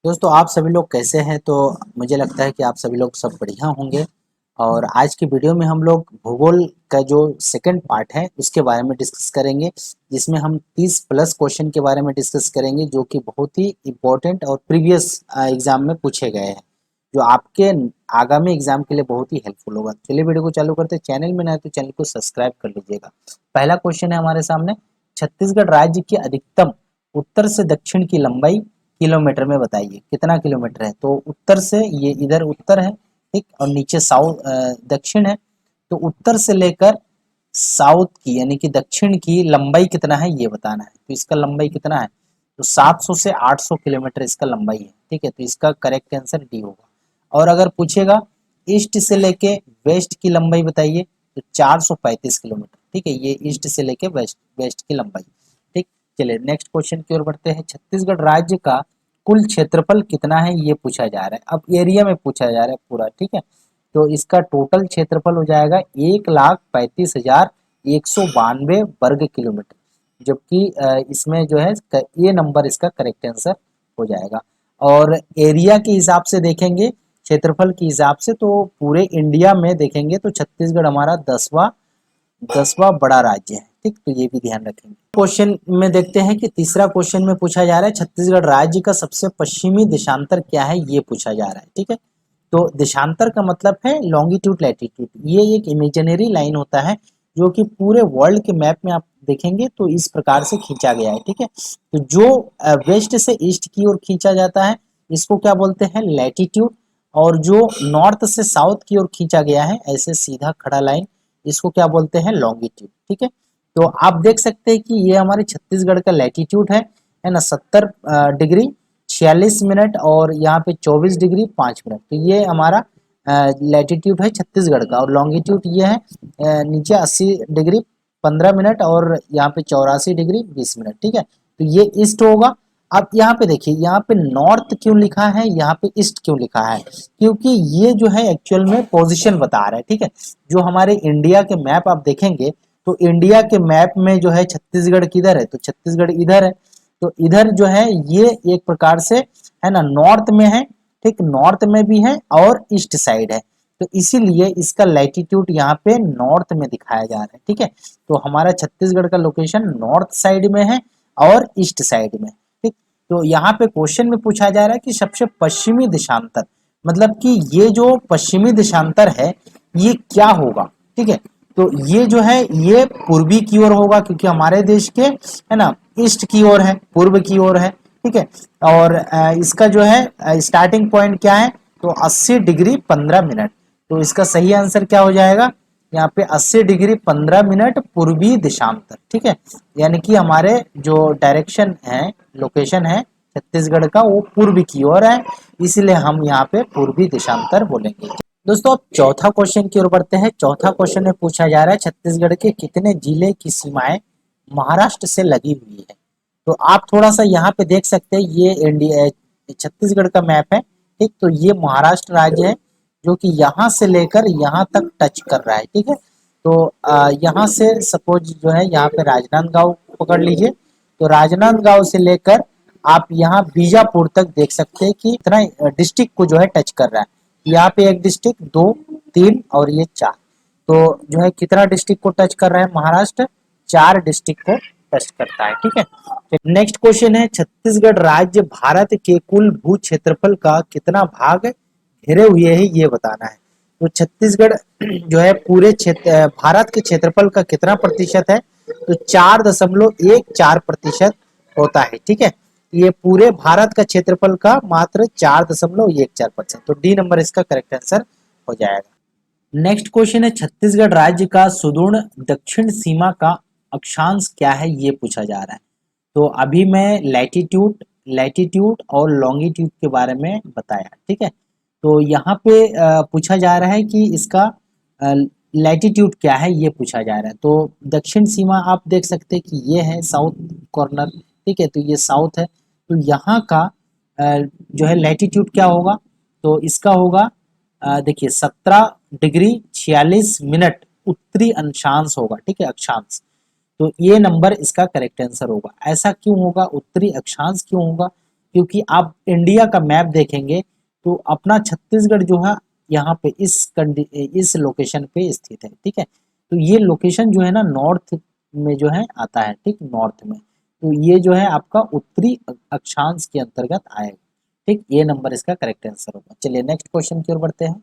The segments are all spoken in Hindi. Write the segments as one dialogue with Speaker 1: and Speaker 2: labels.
Speaker 1: दोस्तों आप सभी लोग कैसे हैं। तो मुझे लगता है कि आप सभी लोग सब बढ़िया होंगे। और आज की वीडियो में हम लोग भूगोल का जो सेकंड पार्ट है उसके बारे में डिस्कस करेंगे, जिसमें हम 30 प्लस क्वेश्चन के बारे में डिस्कस करेंगे जो कि बहुत ही इम्पोर्टेंट और प्रीवियस एग्जाम में पूछे गए हैं, जो आपके आगामी एग्जाम के लिए बहुत ही हेल्पफुल होगा। चलिए वीडियो को चालू करते हैं। चैनल में नए तो चैनल को सब्सक्राइब कर लीजिएगा। पहला क्वेश्चन है हमारे सामने, छत्तीसगढ़ राज्य की अधिकतम उत्तर से दक्षिण की लंबाई किलोमीटर में बताइए, कितना किलोमीटर है। तो उत्तर से, ये इधर उत्तर है, ठीक, और नीचे साउथ दक्षिण है। तो उत्तर से लेकर साउथ की यानी कि दक्षिण की लंबाई कितना है ये बताना है। तो इसका लंबाई कितना है, तो 700 से 800 किलोमीटर इसका लंबाई है। ठीक है, तो इसका करेक्ट आंसर डी होगा। और अगर पूछेगा ईस्ट से लेके वेस्ट की लंबाई बताइए, तो 435 किलोमीटर। ठीक है, ये ईस्ट से लेके वेस्ट वेस्ट की लंबाई। ठीक, चलिए नेक्स्ट क्वेश्चन की ओर बढ़ते हैं। छत्तीसगढ़ राज्य का कुल क्षेत्रफल कितना है ये पूछा जा रहा है। अब एरिया में पूछा जा रहा है पूरा। ठीक है, तो इसका टोटल क्षेत्रफल हो जाएगा 1,35,192 वर्ग किलोमीटर, जबकि इसमें जो है ये नंबर इसका करेक्ट आंसर हो जाएगा। और एरिया के हिसाब से देखेंगे, क्षेत्रफल के हिसाब से, तो पूरे इंडिया में देखेंगे तो छत्तीसगढ़ हमारा 10वां बड़ा राज्य है। ठीक, तो ये भी ध्यान रखेंगे। क्वेश्चन में देखते हैं कि तीसरा क्वेश्चन में पूछा जा रहा है छत्तीसगढ़ राज्य का सबसे पश्चिमी देशांतर क्या है ये पूछा जा रहा है। ठीक है, तो देशांतर का मतलब है लॉन्गिट्यूड लैटिट्यूड। ये एक इमेजिनरी लाइन होता है जो कि पूरे वर्ल्ड के मैप में आप देखेंगे तो इस प्रकार से खींचा गया है। ठीक है, तो जो वेस्ट से ईस्ट की ओर खींचा जाता है इसको क्या बोलते हैं, लैटिट्यूड। और जो नॉर्थ से साउथ की ओर खींचा गया है ऐसे सीधा खड़ा लाइन, इसको क्या बोलते हैं, लॉन्गिट्यूड। ठीक है, तो आप देख सकते हैं कि ये हमारे छत्तीसगढ़ का लैटिट्यूड है ना, 70 डिग्री 46 मिनट, और यहाँ पे 24 डिग्री 5 मिनट। तो ये हमारा लैटिट्यूड है छत्तीसगढ़ का। और लॉन्गिट्यूड ये है नीचे 80 डिग्री 15 मिनट, और यहाँ पे 84 डिग्री 20 मिनट। ठीक है, तो ये ईस्ट होगा। अब यहाँ पे देखिए, यहाँ पे नॉर्थ क्यों लिखा है, यहाँ पे ईस्ट क्यों लिखा है, क्योंकि ये जो है एक्चुअल में पोजीशन बता रहा है। ठीक है, जो हमारे इंडिया के मैप आप देखेंगे तो इंडिया के मैप में जो है छत्तीसगढ़ किधर है, तो छत्तीसगढ़ इधर है। तो इधर जो है ये एक प्रकार से है ना नॉर्थ में है। ठीक, नॉर्थ में भी है और ईस्ट साइड है, तो इसीलिए इसका लैटिट्यूड यहाँ पे नॉर्थ में दिखाया जा रहा है। ठीक है, तो हमारा छत्तीसगढ़ का लोकेशन नॉर्थ साइड में है और ईस्ट साइड में। ठीक, तो यहाँ पे क्वेश्चन में पूछा जा रहा है कि सबसे पश्चिमी देशांतर, मतलब कि ये जो पश्चिमी देशांतर है ये क्या होगा। ठीक है, तो ये जो है ये पूर्वी की ओर होगा, क्योंकि हमारे देश के है ना ईस्ट की ओर है, पूर्व की ओर है। ठीक है, और इसका जो है स्टार्टिंग पॉइंट क्या है, तो 80 डिग्री 15 मिनट। तो इसका सही आंसर क्या हो जाएगा, यहाँ पे 80 डिग्री 15 मिनट पूर्वी देशांतर। ठीक है, यानी कि हमारे जो डायरेक्शन है, लोकेशन है छत्तीसगढ़ का, वो पूर्व की ओर है, इसलिए हम यहाँ पे पूर्वी देशांतर बोलेंगे। दोस्तों अब चौथा क्वेश्चन की ओर बढ़ते हैं। चौथा क्वेश्चन में पूछा जा रहा है छत्तीसगढ़ के कितने जिले की सीमाएं महाराष्ट्र से लगी हुई है। तो आप थोड़ा सा यहाँ पे देख सकते हैं, ये इंडिया छत्तीसगढ़ का मैप है। ठीक, तो ये महाराष्ट्र राज्य है जो कि यहाँ से लेकर यहाँ तक टच कर रहा है। ठीक है, तो यहाँ से सपोज जो है यहाँ पे राजनांदगांव पकड़ लीजिए, तो राजनांदगांव से लेकर आप यहाँ बीजापुर तक देख सकते हैं कि इतना डिस्ट्रिक्ट को जो है टच कर रहा है। यहाँ पे एक डिस्ट्रिक्ट, दो, तीन और ये चार, तो जो है कितना डिस्ट्रिक्ट को टच कर रहा है महाराष्ट्र, 4 डिस्ट्रिक्ट को टच करता है। ठीक है, नेक्स्ट क्वेश्चन है छत्तीसगढ़ राज्य भारत के कुल भू क्षेत्रफल का कितना भाग घेरे हुए है ये बताना है। तो छत्तीसगढ़ जो है पूरे क्षेत्र भारत के क्षेत्रफल का कितना प्रतिशत है, तो 4.14% होता है। ठीक है, ये पूरे भारत का क्षेत्रफल का मात्र 4.14%। तो डी नंबर इसका करेक्ट आंसर हो जाएगा। नेक्स्ट क्वेश्चन है छत्तीसगढ़ राज्य का सुदूर दक्षिण सीमा का अक्षांश क्या है ये पूछा जा रहा है। तो अभी मैं लैटिट्यूड लैटिट्यूड और लॉन्गिट्यूड के बारे में बताया। ठीक है, तो यहाँ पे पूछा जा रहा है कि इसका लैटिट्यूड क्या है ये पूछा जा रहा है। तो दक्षिण सीमा आप देख सकते हैं कि ये है साउथ कॉर्नर। ठीक है, तो ये साउथ है। तो यहाँ का जो है लैटिट्यूड क्या होगा, तो इसका होगा देखिए 17 डिग्री 46 मिनट उत्तरी अक्षांश होगा। ठीक है, अक्षांश। तो ये नंबर इसका करेक्ट आंसर होगा। ऐसा क्यों होगा, उत्तरी अक्षांश क्यों होगा, क्योंकि आप इंडिया का मैप देखेंगे तो अपना छत्तीसगढ़ जो है यहाँ पे इस लोकेशन पे स्थित है, ठीक है। तो ये लोकेशन जो है ना नॉर्थ में जो है आता है, ठीक, नॉर्थ में। तो ये जो है आपका उत्तरी अक्षांश के अंतर्गत आएगा, ठीक। ये नंबर इसका करेक्ट आंसर होगा। चलिए नेक्स्ट क्वेश्चन की ओर बढ़ते हैं।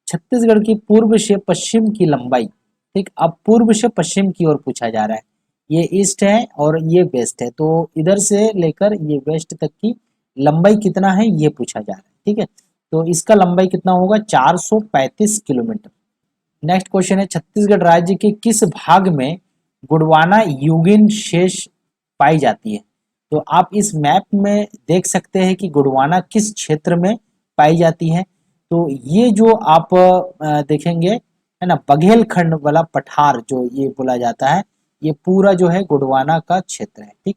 Speaker 1: छत्तीसगढ़ की पूर्व से पश्चिम की लंबाई, ठीक, अब पूर्व से पश्चिम की ओर पूछा जा रहा है। ये ईस्ट है और ये वेस्ट है, तो इधर से लेकर ये वेस्ट तक की लंबाई कितना है ये पूछा जा रहा है, ठीक है। तो इसका लंबाई कितना होगा, 435 किलोमीटर। नेक्स्ट क्वेश्चन है, छत्तीसगढ़ राज्य के किस भाग में गुड़वाना यूगिन शेष पाई जाती है। तो आप इस मैप में देख सकते हैं कि गुड़वाना किस क्षेत्र में पाई जाती है। तो ये जो आप देखेंगे है ना, बघेलखंड वाला पठार जो ये बोला जाता है, ये पूरा जो है गुड़वाना का क्षेत्र है, ठीक।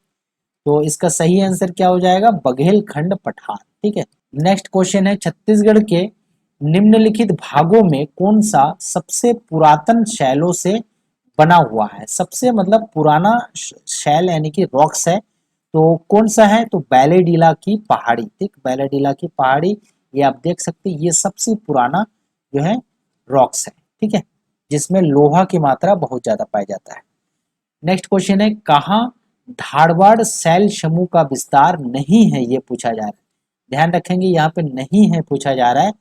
Speaker 1: तो इसका सही आंसर क्या हो जाएगा, बघेलखंड पठार, ठीक है। नेक्स्ट क्वेश्चन है, छत्तीसगढ़ के निम्नलिखित भागों में कौन सा सबसे पुरातन शैलों से बना हुआ है। सबसे मतलब पुराना शैल यानी कि रॉक्स है, तो कौन सा है, तो बैलेडीला की पहाड़ी, ठीक, बैलेडीला की पहाड़ी। ये आप देख सकते हैं, ये सबसे पुराना जो है रॉक्स है, ठीक है, जिसमें लोहा की मात्रा बहुत ज्यादा पाया जाता है। नेक्स्ट क्वेश्चन है, कहाँ धारवाड़ शैल समूह का विस्तार नहीं है, ये पूछा जा रहा है। ध्यान रखेंगे यहाँ पे नहीं है पूछा जा रहा है।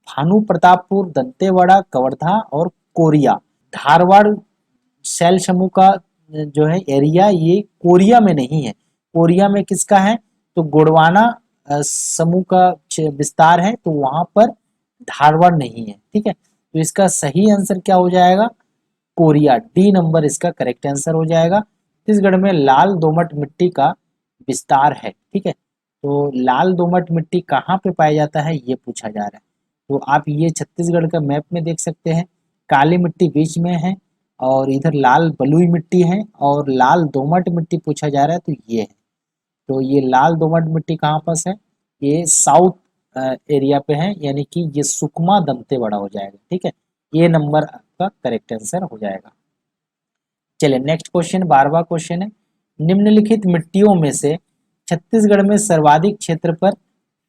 Speaker 1: भानु प्रतापपुर, दंतेवाड़ा, कवर्धा और कोरिया। धारवाड़ शैल समूह का जो है एरिया ये कोरिया में नहीं है। कोरिया में किसका है, तो गोंडवाना समूह का विस्तार है, तो वहां पर धारवाड़ नहीं है, ठीक है। तो इसका सही आंसर क्या हो जाएगा, कोरिया। डी नंबर इसका करेक्ट आंसर हो जाएगा। छत्तीसगढ़ में लाल दोमट मिट्टी का विस्तार है, ठीक है। तो लाल दोमट मिट्टी कहाँ पे पाया जाता है ये पूछा जा रहा है। तो आप ये छत्तीसगढ़ का मैप में देख सकते हैं, काली मिट्टी बीच में है और इधर लाल बलुई मिट्टी है और लाल दोमट मिट्टी पूछा जा रहा है, तो ये है। तो ये लाल दोमट मिट्टी कहाँ पास है, ये साउथ एरिया पे है, यानी कि ये सुकमा दंतेवाड़ा हो जाएगा, ठीक है। ये नंबर आपका करेक्ट आंसर हो जाएगा। चलिए नेक्स्ट क्वेश्चन, 12वां क्वेश्चन है, निम्नलिखित मिट्टियों में से छत्तीसगढ़ में सर्वाधिक क्षेत्र पर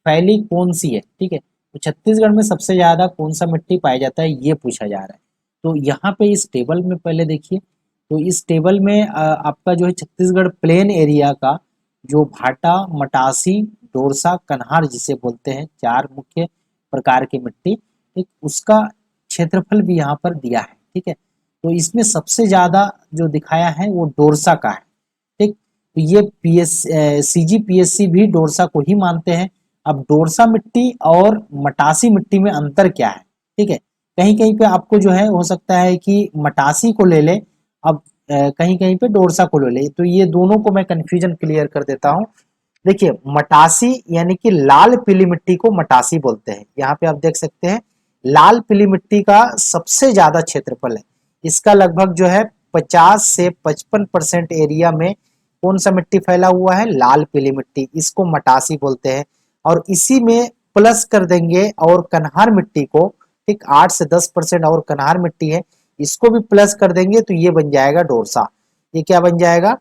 Speaker 1: फैली कौन सी है, ठीक है। तो छत्तीसगढ़ में सबसे ज्यादा कौन सा मिट्टी पाया जाता है ये पूछा जा रहा है। तो यहाँ पे इस टेबल में पहले देखिए, तो इस टेबल में आपका जो है छत्तीसगढ़ प्लेन एरिया का जो भाटा, मटासी, डोरसा, कन्हार जिसे बोलते हैं, चार मुख्य प्रकार की मिट्टी, ठीक, उसका क्षेत्रफल भी यहाँ पर दिया है, ठीक है। तो इसमें सबसे ज्यादा जो दिखाया है वो डोरसा का है, ठीक। तो ये CGPSC भी डोरसा को ही मानते हैं। अब डोरसा मिट्टी और मटासी मिट्टी में अंतर क्या है, ठीक है। कहीं कहीं पे आपको जो है हो सकता है कि मटासी को ले ले, अब कहीं कहीं पे डोरसा को ले ले, तो ये दोनों को मैं कंफ्यूजन क्लियर कर देता हूँ। देखिए मटासी यानी कि लाल पीली मिट्टी को मटासी बोलते हैं। यहाँ पे आप देख सकते हैं लाल पीली मिट्टी का सबसे ज्यादा क्षेत्रफल है, इसका लगभग जो है 50 से 55% एरिया में कौन सा मिट्टी फैला हुआ है, लाल पीली मिट्टी, इसको मटासी बोलते हैं। और इसी में प्लस कर देंगे और कन्हार मिट्टी को, ठीक, 8 से 10% और कन्हार मिट्टी है, इसको भी प्लस कर देंगे तो ये बन जाएगा डोरसा। ये क्या बन जाएगा,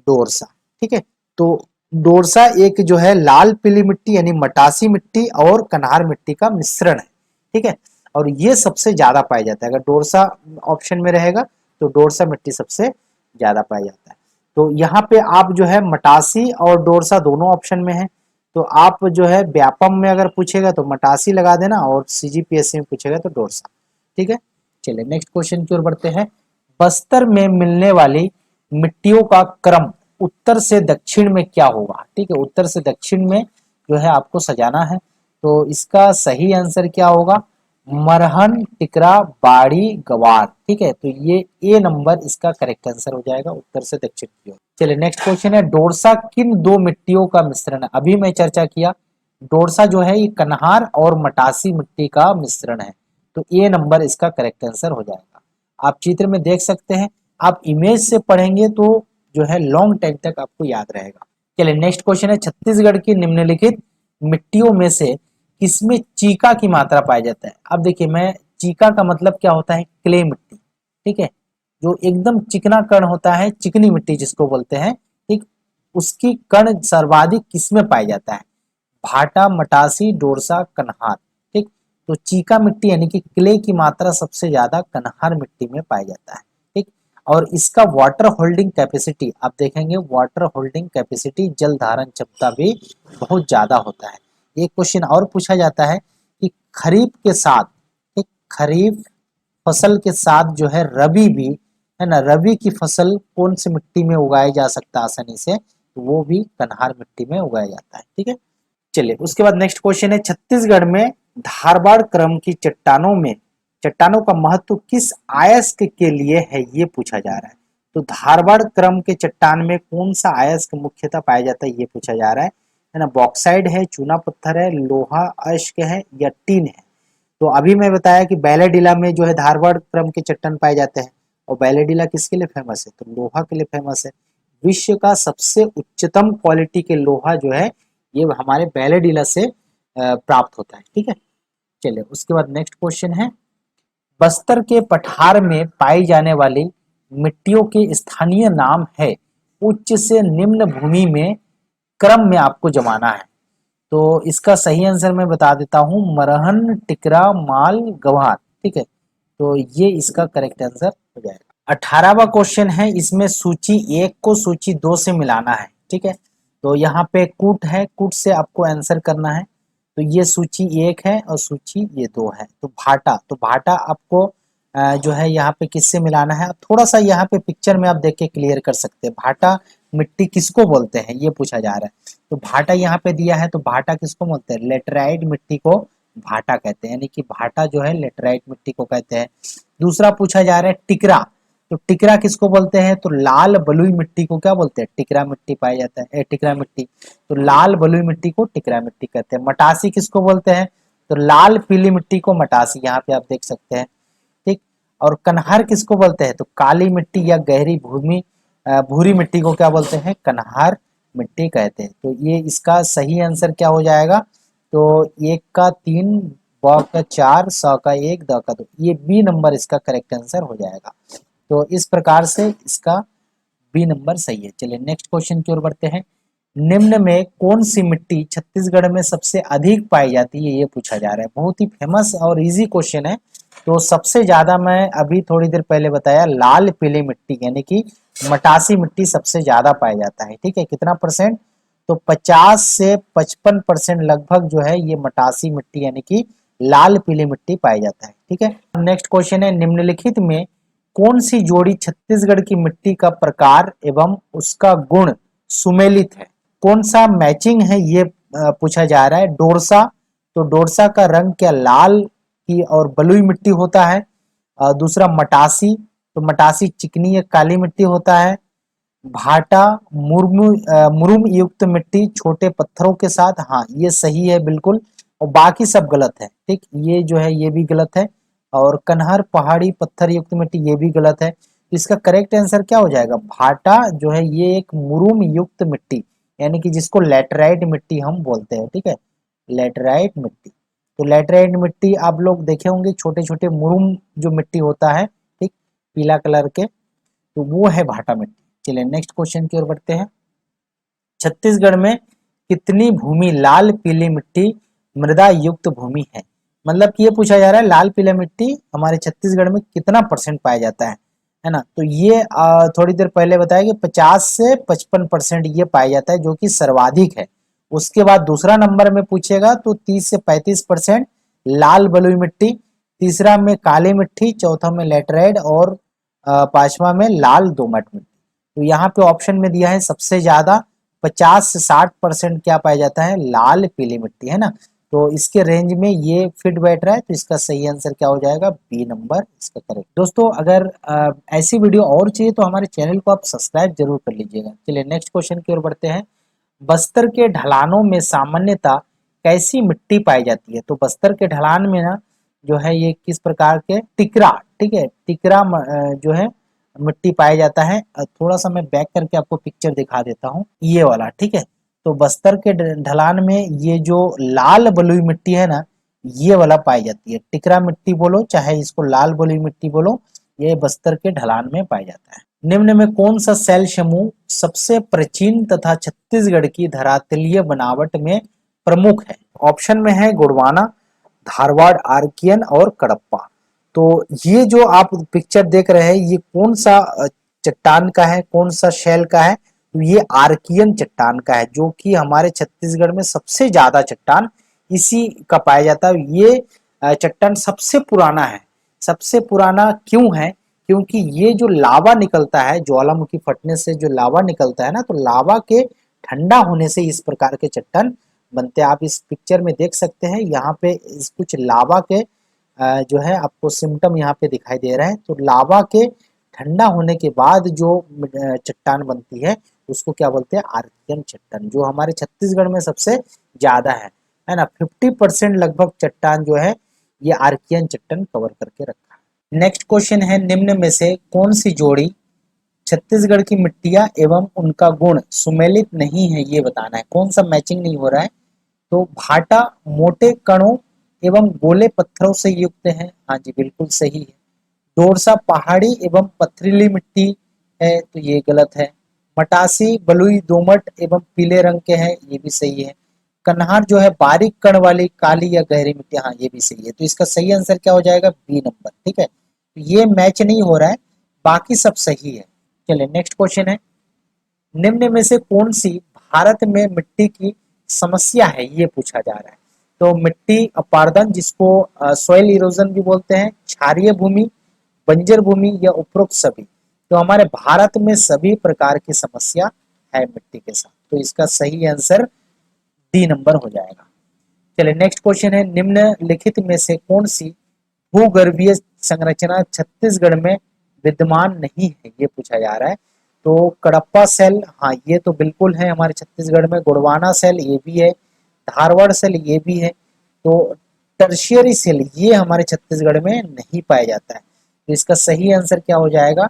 Speaker 1: डोरसा, ठीक है। तो डोरसा एक जो है लाल पीली मिट्टी यानी मटासी मिट्टी और कन्हार मिट्टी का मिश्रण है, ठीक है। और ये सबसे ज्यादा पाया जाता है, अगर डोरसा ऑप्शन में रहेगा तो डोरसा मिट्टी सबसे ज्यादा पाया जाता है। तो यहाँ पे आप जो है मटासी और डोरसा दोनों ऑप्शन में है, तो आप जो है व्यापम में अगर पूछेगा तो मटासी लगा देना और CGPSC में पूछेगा तो डोरसा, ठीक है। चलिए नेक्स्ट क्वेश्चन की ओर बढ़ते हैं। बस्तर में मिलने वाली मिट्टियों का क्रम उत्तर से दक्षिण में क्या होगा, ठीक है। उत्तर से दक्षिण में जो है आपको सजाना है, तो इसका सही आंसर क्या होगा, मरहन, टिकरा, बाड़ी, गवार, ठीक है। तो ये ए नंबर इसका करेक्ट आंसर हो जाएगा, उत्तर से दक्षिण की ओर। चलिए नेक्स्ट क्वेश्चन है, डोरसा किन दो मिट्टियों का मिश्रण है। अभी मैं चर्चा किया डोरसा जो है ये कन्हार और मटासी मिट्टी का मिश्रण है, तो ए नंबर इसका करेक्ट आंसर हो जाएगा। आप चित्र में देख सकते हैं, आप इमेज से पढ़ेंगे तो जो है लॉन्ग टाइम तक आपको याद रहेगा। चलिए नेक्स्ट क्वेश्चन है, छत्तीसगढ़ की निम्नलिखित मिट्टियों में से किसमें चीका की मात्रा पाया जाता है। अब देखिए मैं, चीका का मतलब क्या होता है, क्ले मिट्टी, ठीक है, जो एकदम चिकना कण होता है, चिकनी मिट्टी जिसको बोलते हैं, ठीक, उसकी कण सर्वाधिक किसमें पाया जाता है। भाटा, मटासी, डोरसा, कन्हार। ठीक, तो चीका मिट्टी यानी कि क्ले की मात्रा सबसे ज्यादा कन्हार मिट्टी में पाया जाता है। ठीक, और इसका वाटर होल्डिंग कैपेसिटी आप देखेंगे, वाटर होल्डिंग कैपेसिटी जल धारण क्षमता भी बहुत ज्यादा होता है। एक क्वेश्चन और पूछा जाता है कि खरीफ के साथ, ठीक, खरीफ फसल के साथ जो है रबी भी है ना, रबी की फसल कौन सी मिट्टी में उगाया जा सकता है आसानी से, तो वो भी कन्हार मिट्टी में उगाया जाता है। ठीक है, चलिए उसके बाद नेक्स्ट क्वेश्चन है, छत्तीसगढ़ में धारबाड़ क्रम की चट्टानों का महत्व किस अयस्क के लिए है, ये पूछा जा रहा है। तो धारबाड़ क्रम के चट्टान में कौन सा अयस्क मुख्यतः पाया जाता है, ये पूछा जा रहा है ना। बॉक्साइड है, चूना पत्थर है, लोहा अयस्क है, या टीन है। तो अभी मैं बताया कि बैलेडीला में जो है धारवाड़ क्रम के चट्टान पाए जाते हैं, और बैलेडीला किसके लिए फेमस है, तो लोहा के लिए फेमस है। विश्व का सबसे उच्चतम क्वालिटी के लोहा जो है ये हमारे बैलेडीला से प्राप्त होता है। ठीक है, चलिए उसके बाद नेक्स्ट क्वेश्चन है, बस्तर के पठार में पाई जाने वाली मिट्टियों के स्थानीय नाम है, उच्च से निम्न भूमि में क्रम में आपको जमाना है। तो इसका सही आंसर मैं बता देता हूँ, मरहन, टिकरा, माल, गंवार। ठीक है, तो ये इसका करेक्ट आंसर हो जाएगा। 18वां क्वेश्चन है, इसमें सूची 1 को सूची 2 से मिलाना है। ठीक है, तो यहाँ पे कूट है, कूट से आपको आंसर करना है। तो ये सूची 1 है और सूची ये 2 है। तो भाटा, तो भाटा आपको जो है यहाँ पे किससे मिलाना है, थोड़ा सा यहाँ पे पिक्चर में आप देख के क्लियर कर सकते हैं। भाटा मिट्टी किसको बोलते हैं, ये पूछा जा रहा है। तो भाटा यहाँ पे दिया है, तो भाटा किसको बोलते हैं, लेटराइट मिट्टी को भाटा कहते हैं, यानी कि भाटा जो है लेटराइट मिट्टी को कहते हैं। दूसरा पूछा जा रहा है टिकरा, तो टिकरा किसको बोलते हैं, तो लाल बलुई मिट्टी को क्या बोलते हैं, टिकरा मिट्टी पाया जाता है, टिकरा मिट्टी। तो लाल बलुई मिट्टी को टिकरा मिट्टी कहते हैं। मटासी किसको बोलते हैं, तो लाल पीली मिट्टी को मटासी, यहाँ पे आप देख सकते हैं। ठीक, और कन्हार किसको बोलते हैं, तो काली मिट्टी या गहरी भूमि भूरी मिट्टी को क्या बोलते हैं, कन्हार मिट्टी कहते हैं। तो ये इसका सही आंसर क्या हो जाएगा, तो 1 का 3, ब का 4, स का 1, द का 2, ये बी नंबर इसका करेक्ट आंसर हो जाएगा। तो इस प्रकार से इसका बी नंबर सही है। चलिए नेक्स्ट क्वेश्चन की ओर बढ़ते हैं, निम्न में कौन सी मिट्टी छत्तीसगढ़ में सबसे अधिक पाई जाती है, ये पूछा जा रहा है। बहुत ही फेमस और इजी क्वेश्चन है। तो सबसे ज्यादा मैं अभी थोड़ी देर पहले बताया, लाल पीली मिट्टी यानी कि मटासी मिट्टी सबसे ज्यादा पाया जाता है। ठीक है, कितना परसेंट, तो 50 से 55% लगभग जो है ये मटासी मिट्टी यानी कि लाल पीली मिट्टी पाया जाता है। ठीक है, नेक्स्ट क्वेश्चन है, निम्नलिखित में कौन सी जोड़ी छत्तीसगढ़ की मिट्टी का प्रकार एवं उसका गुण सुमेलित है, कौन सा मैचिंग है, ये पूछा जा रहा है। डोरसा, तो डोरसा का रंग क्या लाल की और बलुई मिट्टी होता है। दूसरा मटासी, तो मटासी चिकनी या काली मिट्टी होता है। भाटा, मुरुम युक्त मिट्टी छोटे पत्थरों के साथ, हाँ ये सही है बिल्कुल, और बाकी सब गलत है। ठीक, ये जो है ये भी गलत है, और कन्हार पहाड़ी पत्थर युक्त मिट्टी ये भी गलत है। इसका करेक्ट आंसर क्या हो जाएगा, भाटा जो है ये एक मुरुम युक्त मिट्टी यानी कि जिसको लेटराइट मिट्टी हम बोलते हैं। ठीक है, लेटराइट मिट्टी, तो लेटराइट मिट्टी आप लोग देखे होंगे, छोटे छोटे मुरुम जो मिट्टी होता है, ठीक, पीला कलर के, तो वो है भाटा मिट्टी। चलिए नेक्स्ट क्वेश्चन की ओर बढ़ते हैं, छत्तीसगढ़ में कितनी भूमि लाल पीली मिट्टी मृदा युक्त भूमि है, मतलब कि ये पूछा जा रहा है लाल पीला मिट्टी हमारे छत्तीसगढ़ में कितना परसेंट पाया जाता है ना। तो ये थोड़ी देर पहले बताया कि 50 से 55% ये पाया जाता है, जो कि सर्वाधिक है। उसके बाद दूसरा नंबर में पूछेगा तो 30 से 35% लाल बलुई मिट्टी, तीसरा में काली मिट्टी, चौथा में लेटराइट, और पांचवा में लाल दोमट मिट्टी। तो यहाँ पे ऑप्शन में दिया है सबसे ज्यादा 50 से 60% क्या पाया जाता है, लाल पीली मिट्टी, है ना। तो इसके रेंज में ये फिट बैठ रहा है, तो इसका सही आंसर क्या हो जाएगा, बी नंबर इसका करेक्ट। दोस्तों अगर ऐसी वीडियो और चाहिए तो हमारे चैनल को आप सब्सक्राइब जरूर कर लीजिएगा। चलिए नेक्स्ट क्वेश्चन की ओर बढ़ते हैं, बस्तर के ढलानों में सामान्यतः कैसी मिट्टी पाई जाती है। तो बस्तर के ढलान में ना जो है ये किस प्रकार के टिकरा, ठीक है, टिकरा जो है मिट्टी पाया जाता है। थोड़ा सा मैं बैक करके आपको पिक्चर दिखा देता हूँ, ये वाला, ठीक है। तो बस्तर के ढलान में ये जो लाल बलुई मिट्टी है ना, ये वाला पाई जाती है। टिकरा मिट्टी बोलो चाहे इसको लाल बलुई मिट्टी बोलो, ये बस्तर के ढलान में पाया जाता है। निम्न में कौन सा शैल समूह सबसे प्राचीन तथा छत्तीसगढ़ की धरातलीय बनावट में प्रमुख है। ऑप्शन में है गोंडवाना, धारवाड़ आर्कियन और कडप्पा। तो ये जो आप पिक्चर देख रहे हैं ये कौन सा चट्टान का है, कौन सा शेल का है, तो ये आर्कियन चट्टान का है, जो कि हमारे छत्तीसगढ़ में सबसे ज्यादा चट्टान इसी का पाया जाता है। ये चट्टान सबसे पुराना है। सबसे पुराना क्यों है? क्योंकि ये जो लावा निकलता है, ज्वालामुखी फटने से जो लावा निकलता है ना, तो लावा के ठंडा होने से इस प्रकार के चट्टान बनते हैं। आप इस पिक्चर में देख सकते हैं, यहाँ पे कुछ लावा के जो है आपको सिम्टम यहाँ पे दिखाई दे रहा है। तो लावा के ठंडा होने के बाद जो चट्टान बनती है उसको क्या बोलते हैं? आर्कियन चट्टान, जो हमारे छत्तीसगढ़ में सबसे ज्यादा है ना। 50% लगभग चट्टान जो है ये आर्कियन चट्टान कवर करके रखा है। नेक्स्ट क्वेश्चन है, निम्न में से कौन सी जोड़ी छत्तीसगढ़ की मिट्टियां एवं उनका गुण सुमेलित नहीं है, ये बताना है। कौन सा मैचिंग नहीं हो रहा है? तो भाटा मोटे कणों एवं गोले पत्थरों से युक्त है, हाँ जी बिल्कुल सही है। दोरसा पहाड़ी एवं पथरीली मिट्टी है, तो ये गलत है। मटासी बलुई दोमट एवं पीले रंग के हैं, ये भी सही है। कन्हार जो है बारीक कण वाली काली या गहरी मिट्टी, हाँ ये भी सही है। तो इसका सही आंसर क्या हो जाएगा? बी नंबर, ठीक है। तो ये मैच नहीं हो रहा है, बाकी सब सही है। चलिए नेक्स्ट क्वेश्चन है, निम्न में से कौन सी भारत में मिट्टी की समस्या है, ये पूछा जा रहा है। तो मिट्टी अपारदन, जिसको सॉइल इरोजन भी बोलते हैं, क्षारीय भूमि, बंजर भूमि या उपरोक्त सभी। तो हमारे भारत में सभी प्रकार की समस्या है मिट्टी के साथ, तो इसका सही आंसर डी नंबर हो जाएगा। चलिए नेक्स्ट क्वेश्चन है, निम्नलिखित में से कौन सी भूगर्भीय संरचना छत्तीसगढ़ में विद्यमान नहीं है, ये पूछा जा रहा है। तो कडप्पा सेल, हाँ ये तो बिल्कुल है हमारे छत्तीसगढ़ में। गोंडवाना सेल ये भी है, धारवाड़ सेल ये भी है। तो टर्शियरी सेल ये हमारे छत्तीसगढ़ में नहीं पाया जाता है, तो इसका सही आंसर क्या हो जाएगा?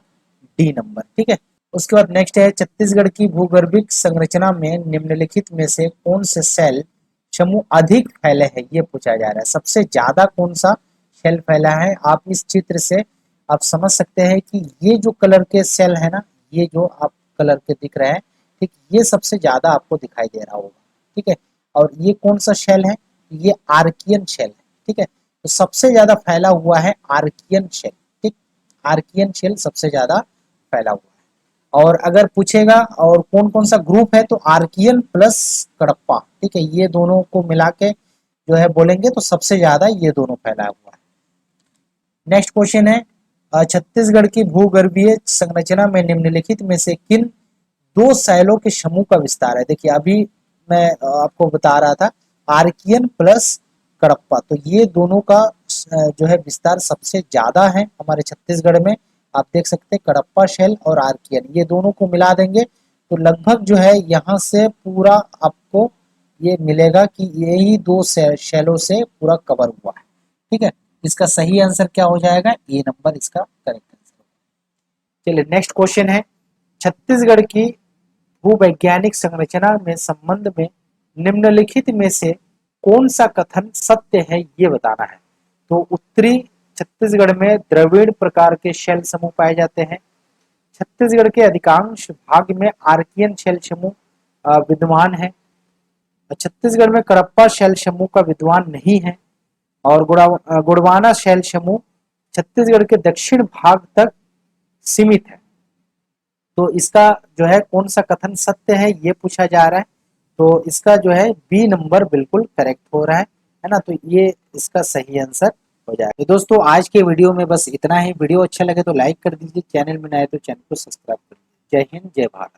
Speaker 1: डी नंबर, ठीक है। उसके बाद नेक्स्ट है, छत्तीसगढ़ की भूगर्भिक संरचना में निम्नलिखित में से कौन से सेल समूह अधिक फैले हैं, ये पूछा जा रहा है। सबसे ज्यादा कौन सा सेल फैला है? आप इस चित्र से आप समझ सकते हैं कि ये जो कलर के सेल है ना, ये जो आप कलर के दिख रहे हैं, ठीक, ये सबसे ज्यादा आपको दिखाई दे रहा होगा, ठीक है। और ये कौन सा शेल है? ये आर्कियन शेल है, ठीक है। तो सबसे ज्यादा फैला हुआ है आर्कियन शेल, ठीक। आर्कियन शेल सबसे ज्यादा फैला हुआ है। और अगर पूछेगा और कौन कौन सा ग्रुप है, तो आर्कियन प्लस कडप्पा, ठीक है, ये दोनों को मिला के जो है बोलेंगे तो सबसे ज्यादा ये दोनों फैला हुआ है। नेक्स्ट क्वेश्चन है, छत्तीसगढ़ की भूगर्भीय संरचना में निम्नलिखित में से किन दो शैलों के समूह का विस्तार है? देखिए अभी मैं आपको बता रहा था आर्कियन प्लस कडप्पा, तो ये दोनों का जो है विस्तार सबसे ज्यादा है हमारे छत्तीसगढ़ में। आप देख सकते हैं कडप्पा शेल और आर्कियन, ये दोनों को मिला देंगे तो लगभग जो है यहाँ से पूरा आपको ये मिलेगा कि यही दो शेलों से पूरा कवर हुआ है, ठीक है। इसका सही आंसर क्या हो जाएगा? ए नंबर इसका करेक्ट आंसर। चलिए नेक्स्ट क्वेश्चन है, छत्तीसगढ़ की भूवैज्ञानिक संरचना में संबंध में निम्नलिखित में से कौन सा कथन सत्य है, ये बताना है। तो उत्तरी छत्तीसगढ़ में द्रविड़ प्रकार के शेल समूह पाए जाते हैं। छत्तीसगढ़ के अधिकांश भाग में आर्कियन शेल समूह विद्यमान है। छत्तीसगढ़ में कडप्पा शेल समूह का विद्वान नहीं है। और गोंडवाना शेल समूह छत्तीसगढ़ के दक्षिण भाग तक सीमित है। तो इसका जो है कौन सा कथन सत्य है, ये पूछा जा रहा है। तो इसका जो है बी नंबर बिल्कुल करेक्ट हो रहा है ना। तो ये इसका सही आंसर हो जाएगा। तो दोस्तों आज के वीडियो में बस इतना ही। वीडियो अच्छा लगे तो लाइक कर दीजिए, चैनल में नए तो चैनल को सब्सक्राइब कर दीजिए। जय हिंद, जय भारत।